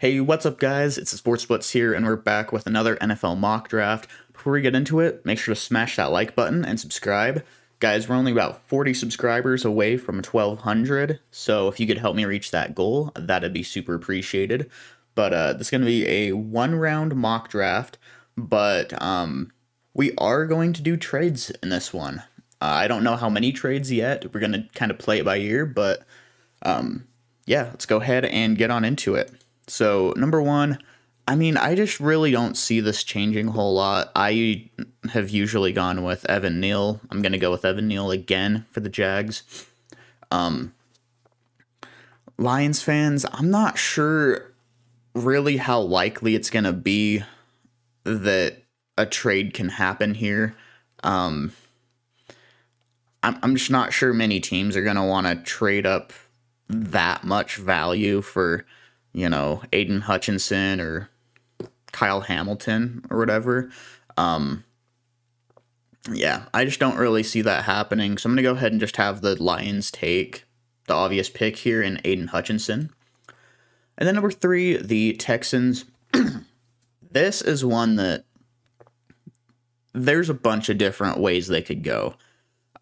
Hey, what's up, guys? It's the Sports Blitz here, and we're back with another NFL mock draft. Before we get into it, make sure to smash that like button and subscribe. Guys, we're only about 40 subscribers away from 1,200, so if you could help me reach that goal, that'd be super appreciated. But this is going to be a one-round mock draft, but we are going to do trades in this one. I don't know how many trades yet. We're going to kind of play it by ear, but yeah, let's go ahead and get on into it. So, number one, I just really don't see this changing a whole lot. I have usually gone with Evan Neal. I'm going to go with Evan Neal again for the Jags. Lions fans, I'm not sure really how likely it's going to be that a trade can happen here. I'm just not sure many teams are going to want to trade up that much value for, Aiden Hutchinson or Kyle Hamilton or whatever. Yeah, I just don't really see that happening. So I'm going to go ahead and just have the Lions take the obvious pick here in Aiden Hutchinson. And then number three, the Texans. This is one that there's a bunch of different ways they could go.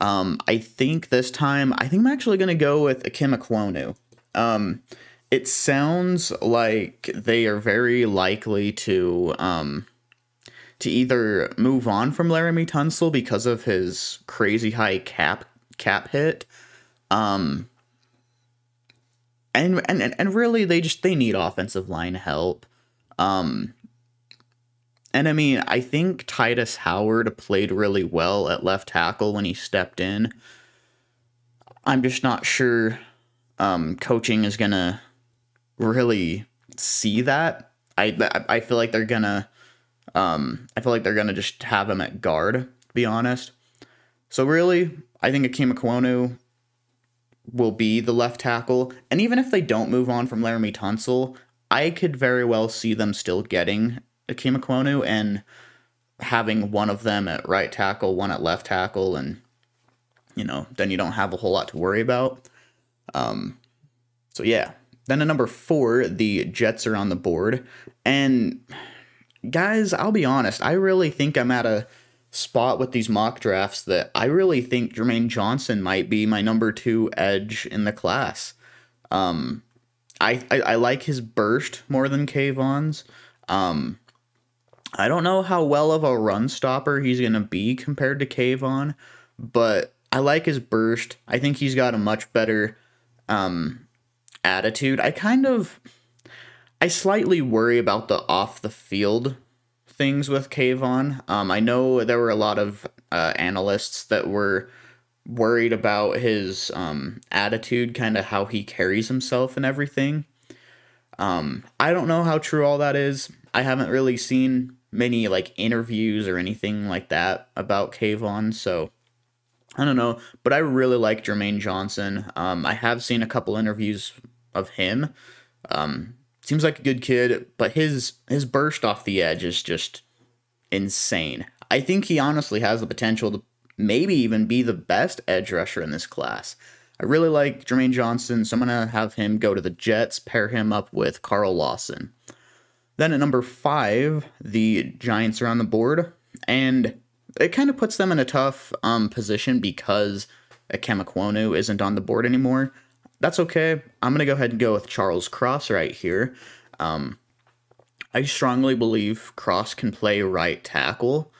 I think this time, I'm actually going to go with Ikem Ekwonu. It sounds like they are very likely to either move on from Laramie Tunsil because of his crazy high cap hit, and really they need offensive line help. And I think Titus Howard played really well at left tackle when he stepped in. I'm just not sure coaching is gonna really see that. I feel like they're gonna just have him at guard, to be honest. So really, I think Ikem Ekwonu will be the left tackle, and even if they don't move on from Laramie Tunsil, I could very well see them still getting Ikem Ekwonu and having one of them at right tackle, one at left tackle, and then you don't have a whole lot to worry about. So yeah. Then at number 4, the Jets are on the board. And guys, I'll be honest, I really think I'm at a spot with these mock drafts that I really think Jermaine Johnson might be my number 2 edge in the class. I like his burst more than Kayvon's. I don't know how well of a run stopper he's going to be compared to Kayvon, but I like his burst. I think he's got a much better attitude. I slightly worry about the off the field things with Kayvon. I know there were a lot of analysts that were worried about his attitude, kind of how he carries himself and everything. I don't know how true all that is. I haven't really seen many interviews or anything like that about Kayvon, so I don't know, but I really like Jermaine Johnson. I have seen a couple interviews of him. Seems like a good kid, but his burst off the edge is just insane. I think he honestly has the potential to maybe even be the best edge rusher in this class. I really like Jermaine Johnson, so I'm going to have him go to the Jets, pair him up with Carl Lawson. Then at number 5, the Giants are on the board, and it kind of puts them in a tough position because Ikem Ekwonu isn't on the board anymore. That's okay. I'm going to go ahead and go with Charles Cross right here. I strongly believe Cross can play right tackle.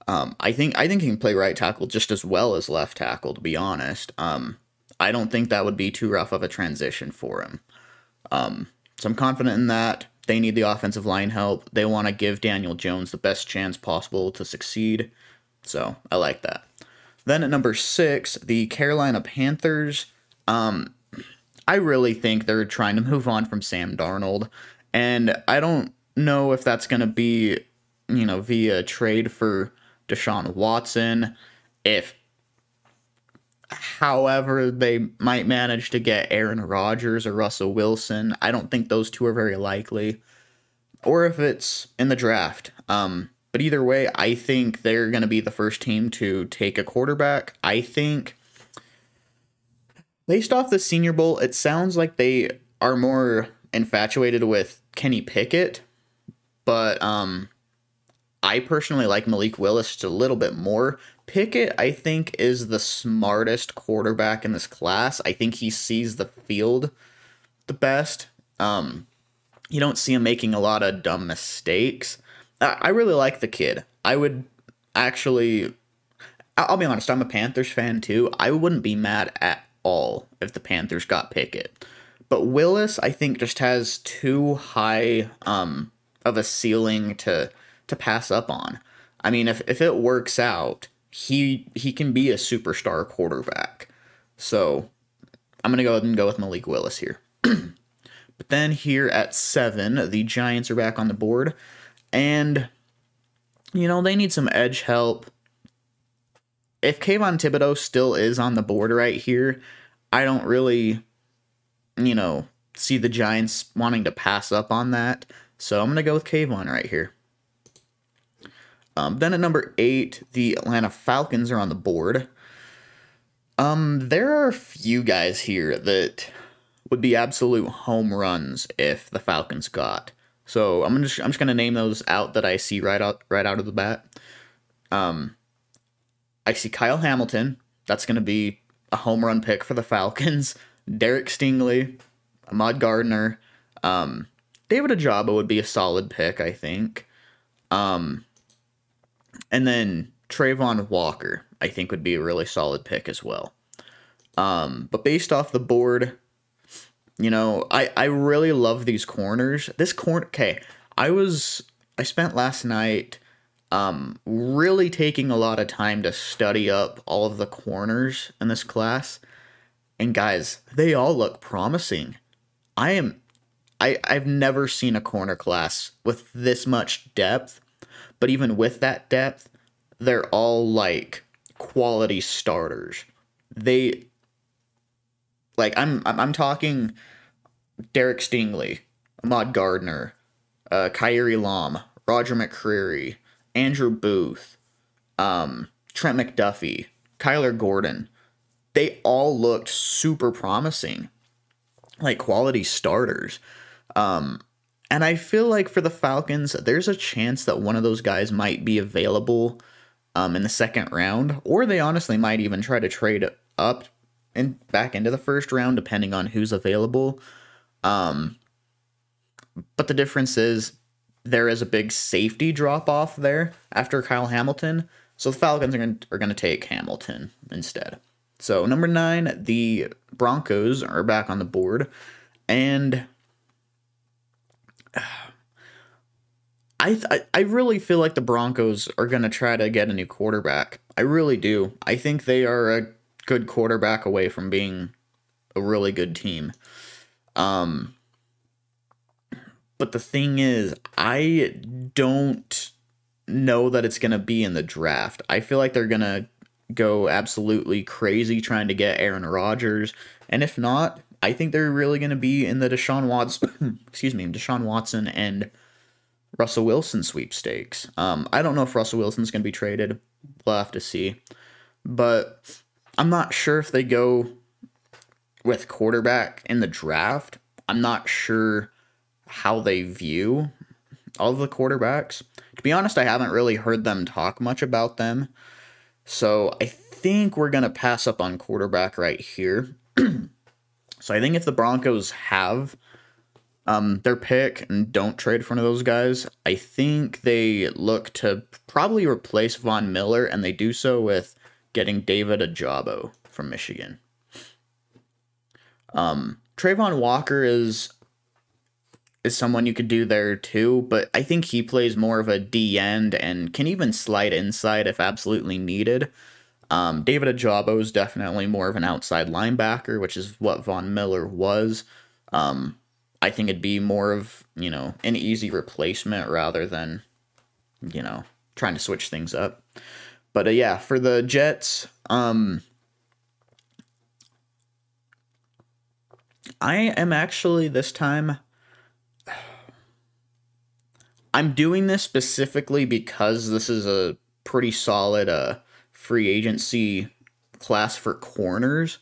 I think he can play right tackle just as well as left tackle, to be honest. I don't think that would be too rough of a transition for him. So I'm confident in that. They need the offensive line help. They want to give Daniel Jones the best chance possible to succeed. So I like that. Then at number 6, the Carolina Panthers. I really think they're trying to move on from Sam Darnold. And I don't know if that's going to be, via trade for Deshaun Watson. However, they might manage to get Aaron Rodgers or Russell Wilson. I don't think those two are very likely. Or if it's in the draft. But either way, I think they're going to be the first team to take a quarterback. I think, based off the Senior Bowl, it sounds like they are more infatuated with Kenny Pickett, but I personally like Malik Willis just a little bit more. Pickett, I think, is the smartest quarterback in this class. I think he sees the field the best. You don't see him making a lot of dumb mistakes. I really like the kid. I would actually, I'll be honest, I'm a Panthers fan too. I wouldn't be mad at all if the Panthers got Pickett. But Willis, I think, just has too high of a ceiling to pass up on. I mean, if it works out, he can be a superstar quarterback. So I'm going to go ahead and go with Malik Willis here. But then here at 7, the Giants are back on the board. And, you know, they need some edge help. If Kayvon Thibodeau still is on the board right here, I don't really, you know, see the Giants wanting to pass up on that. So I'm going to go with Kayvon right here. Then at number 8, the Atlanta Falcons are on the board. There are a few guys here that would be absolute home runs if the Falcons got. So I'm just gonna name those out that I see right out of the bat. I see Kyle Hamilton. That's gonna be a home run pick for the Falcons. Derek Stingley, Ahmad Gardner, David Ojabo would be a solid pick, I think. And then Trayvon Walker, I think, would be a really solid pick as well. But based off the board, you know, I really love these corners. This corner, okay, I spent last night really taking a lot of time to study up all of the corners in this class. And guys, they all look promising. I've never seen a corner class with this much depth, but even with that depth, they're all like quality starters. I'm talking Derek Stingley, Ahmad Gardner, Kyrie Lam, Roger McCreary, Andrew Booth, Trent McDuffie, Kyler Gordon. They all looked super promising, like quality starters. And I feel like for the Falcons, there's a chance that one of those guys might be available in the second round, or they honestly might even try to trade up and back into the first round, depending on who's available. But the difference is there is a big safety drop off there after Kyle Hamilton, so the Falcons are going to take Hamilton instead. So number 9, the Broncos are back on the board, and I really feel like the Broncos are going to try to get a new quarterback. I really do. I think they are a good quarterback away from being a really good team. But the thing is, I don't know that it's going to be in the draft. I feel like they're going to go absolutely crazy trying to get Aaron Rodgers. And if not, I think they're really going to be in the Deshaun Watson and Russell Wilson sweepstakes. I don't know if Russell Wilson's going to be traded. We'll have to see. But I'm not sure if they go with quarterback in the draft. I'm not sure how they view all of the quarterbacks. To be honest, I haven't really heard them talk much about them. So I think we're going to pass up on quarterback right here. So I think if the Broncos have their pick and don't trade for one of those guys, I think they look to probably replace Von Miller, and they do so with getting David Ojabo from Michigan. Trayvon Walker is someone you could do there too, but I think he plays more of a D end and can even slide inside if absolutely needed. David Ojabo is definitely more of an outside linebacker, which is what Von Miller was. I think it'd be more of, you know, an easy replacement rather than, you know, trying to switch things up. But yeah, for the Jets, I am actually this time, I'm doing this specifically because this is a pretty solid free agency class for corners.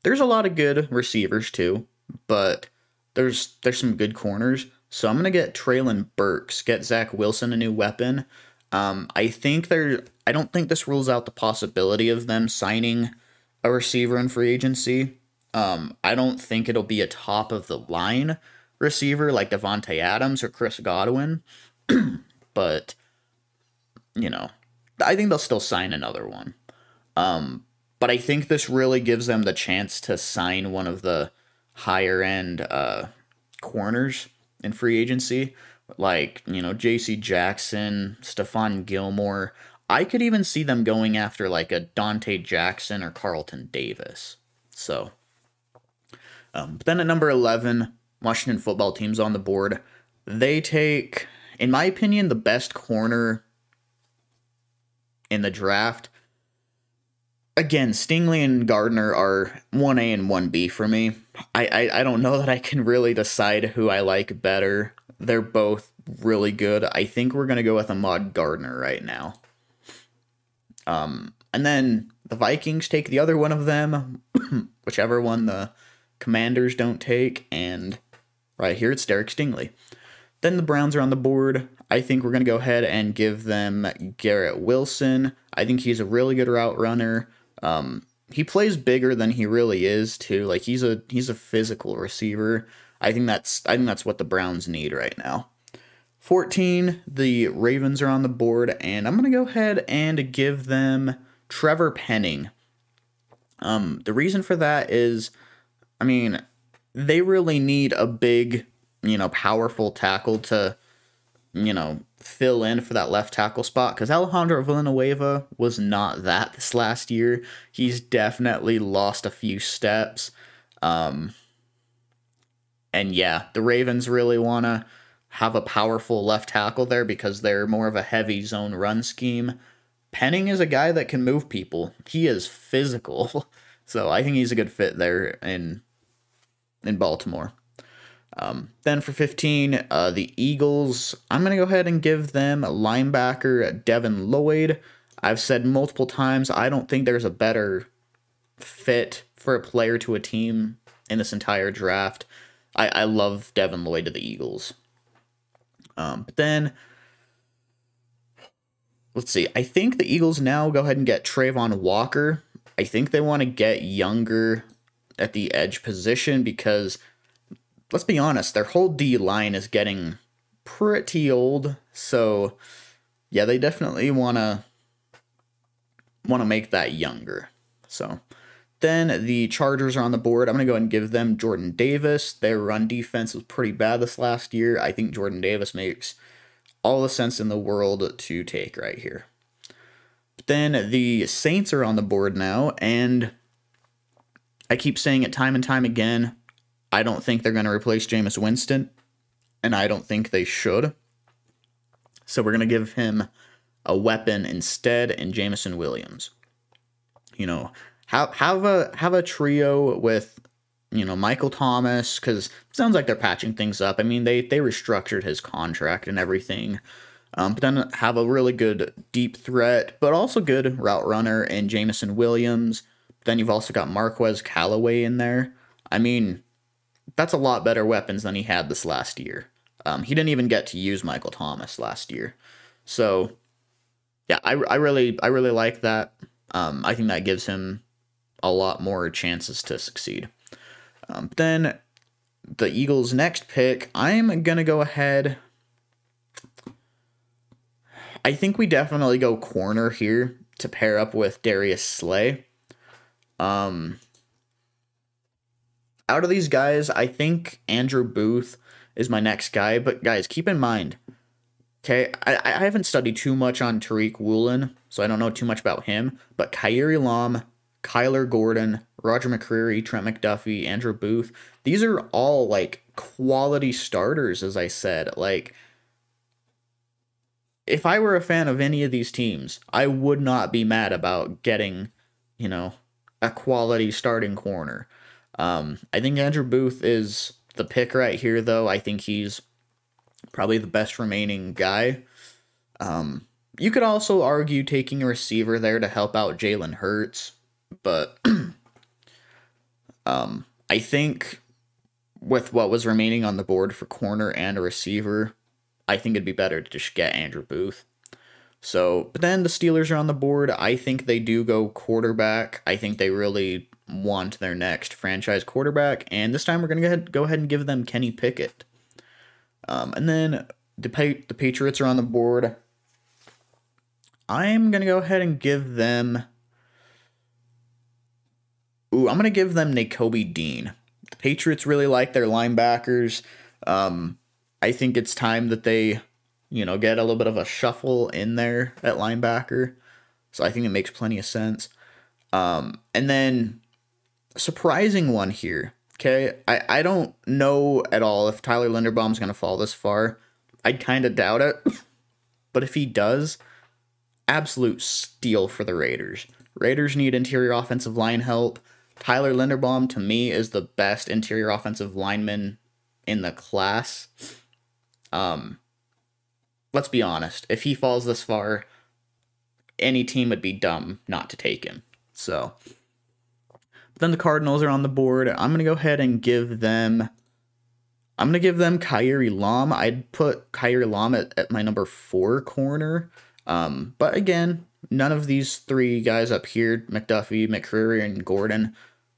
There's a lot of good receivers too, but there's some good corners. So I'm going to get Traylon Burks, get Zach Wilson a new weapon. I don't think this rules out the possibility of them signing a receiver in free agency. I don't think it'll be a top of the line receiver like Devontae Adams or Chris Godwin, but I think they'll still sign another one. But I think this really gives them the chance to sign one of the higher end corners in free agency, like, J.C. Jackson, Stephon Gilmore. I could even see them going after like a Dante Jackson or Carlton Davis. So, but then at number 11, Washington football team's on the board. They take, in my opinion, the best corner in the draft. Again, Stingley and Gardner are 1A and 1B for me. I don't know that I can really decide who I like better. They're both really good. I think we're going to go with Ahmad Gardner right now. And then the Vikings take the other one of them, whichever one the Commanders don't take, and right here it's Derek Stingley. Then the Browns are on the board. I think we're going to go ahead and give them Garrett Wilson. I think he's a really good route runner. He plays bigger than he really is too. Like he's a physical receiver. I think that's what the Browns need right now. 14, the Ravens are on the board, and I'm going to go ahead and give them Trevor Penning. The reason for that is, they really need a big, powerful tackle to, fill in for that left tackle spot, because Alejandro Villanueva was not that this last year. He's definitely lost a few steps. And yeah, the Ravens really want to have a powerful left tackle there because they're more of a heavy zone run scheme. Penning is a guy that can move people. He is physical. So I think he's a good fit there in Baltimore. Then for 15, the Eagles, I'm going to go ahead and give them linebacker Devin Lloyd. I've said multiple times, I don't think there's a better fit for a player to a team in this entire draft. I love Devin Lloyd to the Eagles. But then, let's see. I think the Eagles now go ahead and get Trayvon Walker. I think they want to get younger at the edge position because, let's be honest, their whole D-line is getting pretty old. So, yeah, they definitely want to make that younger. So, then the Chargers are on the board. I'm going to go ahead and give them Jordan Davis. Their run defense was pretty bad this last year. I think Jordan Davis makes all the sense in the world to take right here. But then the Saints are on the board now, and I keep saying it time and time again, I don't think they're going to replace Jameis Winston, and I don't think they should. So we're going to give him a weapon instead in Jameson Williams. Have a trio with, Michael Thomas, because it sounds like they're patching things up. They restructured his contract and everything. But then have a really good deep threat, but also good route runner in Jameson Williams. Then you've also got Marquez Callaway in there. That's a lot better weapons than he had this last year. He didn't even get to use Michael Thomas last year. So, yeah, I really like that. I think that gives him a lot more chances to succeed. Then the Eagles' next pick, I'm going to go ahead. I think we definitely go corner here to pair up with Darius Slay. Out of these guys, I think Andrew Booth is my next guy. But guys, keep in mind, okay, I haven't studied too much on Tariq Woolen, so I don't know too much about him. But Kyrie Lam, Kyler Gordon, Roger McCreary, Trent McDuffie, Andrew Booth, these are all like quality starters, as I said. Like, if I were a fan of any of these teams, I would not be mad about getting, a quality starting corner. I think Andrew Booth is the pick right here, though. I think he's probably the best remaining guy. You could also argue taking a receiver there to help out Jalen Hurts, but I think with what was remaining on the board for corner and a receiver, I think it'd be better to just get Andrew Booth. So, but then the Steelers are on the board. I think they do go quarterback. I think they really want their next franchise quarterback, and this time we're going to go ahead and give them Kenny Pickett. And then the Patriots are on the board. I'm going to go ahead and give them... I'm going to give them Nakobe Dean. The Patriots really like their linebackers. I think it's time that they, get a little bit of a shuffle in there at linebacker. So I think it makes plenty of sense. And then, surprising one here. Okay, I don't know at all if Tyler Linderbaum's going to fall this far. I'd kind of doubt it. But if he does, absolute steal for the Raiders. Raiders need interior offensive line help. Tyler Linderbaum, to me, is the best interior offensive lineman in the class. Let's be honest. If he falls this far, any team would be dumb not to take him. So, but then the Cardinals are on the board. I'm going to go ahead and give them... I'm going to give them Kyrie Lam. I'd put Kyrie Lam at my number 4 corner. But again, none of these 3 guys up here, McDuffie, McCreary, and Gordon,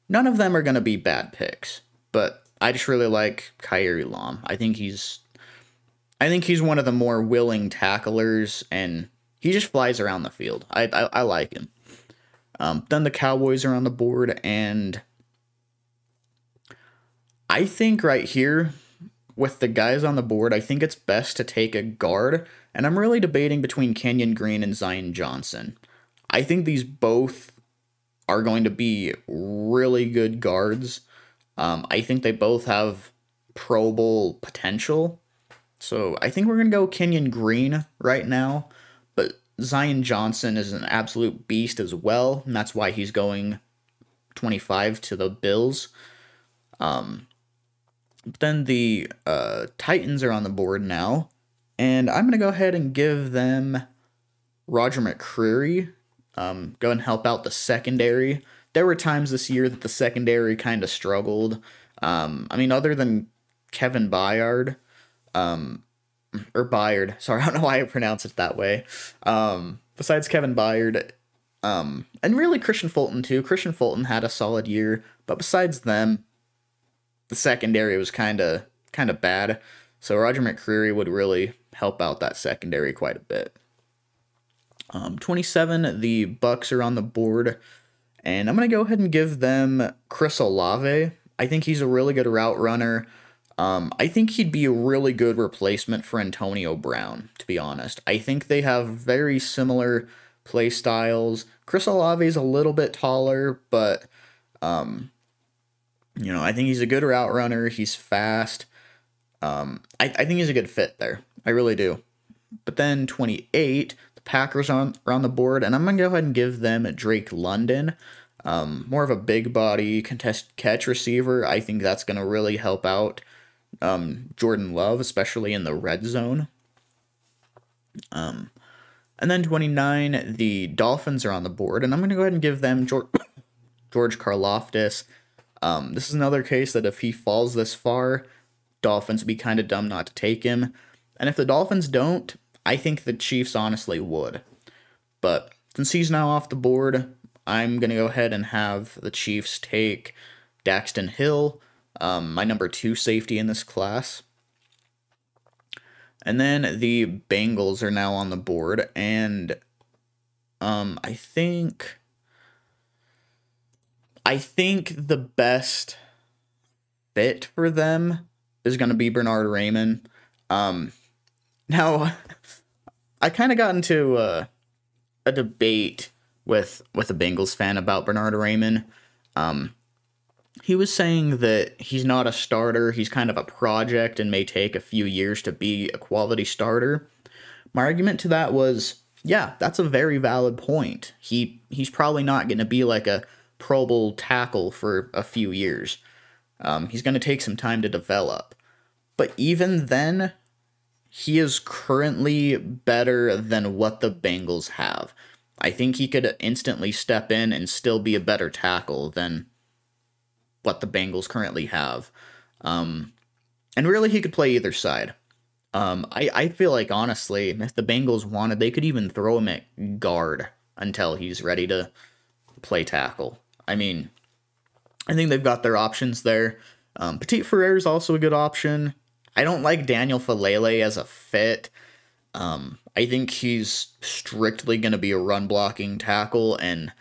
none of them are going to be bad picks. But I just really like Kyrie Lam. I think he's one of the more willing tacklers, and he just flies around the field. I like him. Then the Cowboys are on the board, and I think right here, with the guys on the board, I think it's best to take a guard, and I'm really debating between Kenyon Green and Zion Johnson. I think these both are going to be really good guards. I think they both have Pro Bowl potential. So I think we're going to go Kenyon Green right now. But Zion Johnson is an absolute beast as well. And that's why he's going 25 to the Bills. Then the Titans are on the board now. And I'm going to go ahead and give them Roger McCreary. Go and help out the secondary. There were times this year that the secondary kind of struggled. Other than Kevin Byard, or Byard, sorry, I don't know why I pronounce it that way. Besides Kevin Byard, and really Christian Fulton too. Christian Fulton had a solid year, but besides them, the secondary was kind of bad. So Roger McCreary would really help out that secondary quite a bit. 27, the Bucks are on the board, and I'm going to go ahead and give them Chris Olave. I think he's a really good route runner. I think he'd be a really good replacement for Antonio Brown, to be honest. I think they have very similar play styles. Chris Olave is a little bit taller, but, I think he's a good route runner. He's fast. I think he's a good fit there. I really do. But then 28, the Packers are on the board, and I'm going to go ahead and give them Drake London. More of a big body contested catch receiver. I think that's going to really help out Jordan Love, especially in the red zone. And then 29, the Dolphins are on the board, and I'm going to go ahead and give them George Karlaftis. This is another case that if he falls this far, Dolphins would be kind of dumb not to take him. And if the Dolphins don't, I think the Chiefs honestly would. But since he's now off the board, I'm going to go ahead and have the Chiefs take Daxton Hill, my number 2 safety in this class. And then the Bengals are now on the board, and I think the best fit for them is going to be Bernard Raymond. Now, I kind of got into a debate with a Bengals fan about Bernard Raymond. He was saying that he's not a starter, he's kind of a project and may take a few years to be a quality starter. My argument to that was, yeah, that's a very valid point. He's probably not going to be like a Pro Bowl tackle for a few years. He's going to take some time to develop. But even then, he is currently better than what the Bengals have. I think he could instantly step in and still be a better tackle than what the Bengals currently have. And really, he could play either side. I feel like, honestly, if the Bengals wanted, they could even throw him at guard until he's ready to play tackle. I mean, I think they've got their options there. Petit Ferrer is also a good option. I don't like Daniel Falele as a fit. I think he's strictly going to be a run-blocking tackle, and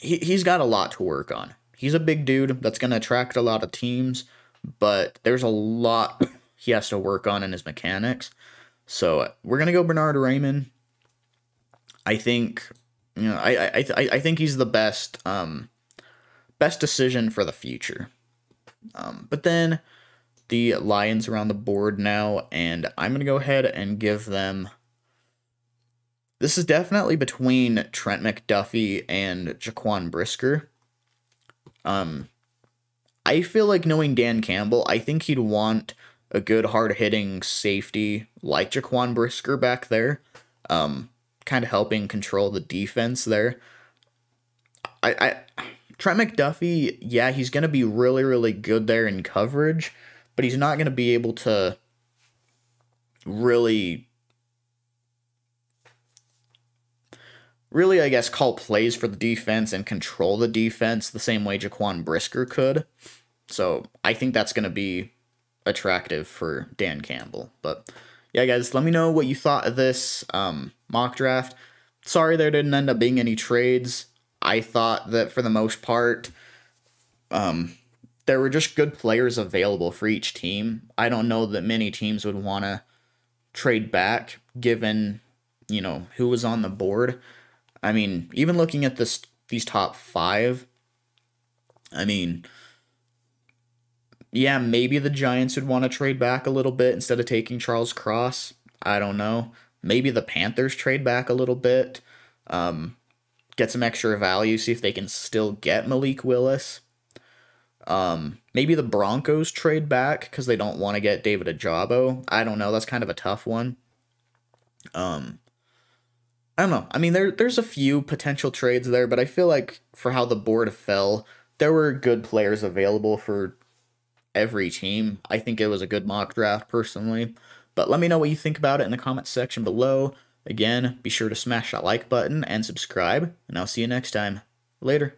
he's got a lot to work on. He's a big dude that's going to attract a lot of teams, but there's a lot he has to work on in his mechanics. So we're going to go Bernard Raymond. I think, I think he's the best decision for the future. But then the Lions are on the board now, and I'm going to go ahead and give them... This is definitely between Trent McDuffie and Jaquan Brisker. I feel like, knowing Dan Campbell, I think he'd want a good hard-hitting safety like Jaquan Brisker back there, kind of helping control the defense there. Trent McDuffie, yeah, he's going to be really, really good there in coverage, but he's not going to be able to really, I guess, call plays for the defense and control the defense the same way Jaquan Brisker could. So I think that's going to be attractive for Dan Campbell. But yeah, guys, let me know what you thought of this mock draft. Sorry there didn't end up being any trades. I thought that for the most part, there were just good players available for each team. I don't know that many teams would want to trade back given, who was on the board. I mean, even looking at these top 5, I mean, yeah, maybe the Giants would want to trade back a little bit instead of taking Charles Cross. I don't know. Maybe the Panthers trade back a little bit, get some extra value, see if they can still get Malik Willis. Maybe the Broncos trade back because they don't want to get David Ajabo. I don't know. That's kind of a tough one. I don't know. I mean, there's a few potential trades there, but I feel like for how the board fell, there were good players available for every team. I think it was a good mock draft, personally. But let me know what you think about it in the comments section below. Again, be sure to smash that like button and subscribe, and I'll see you next time. Later.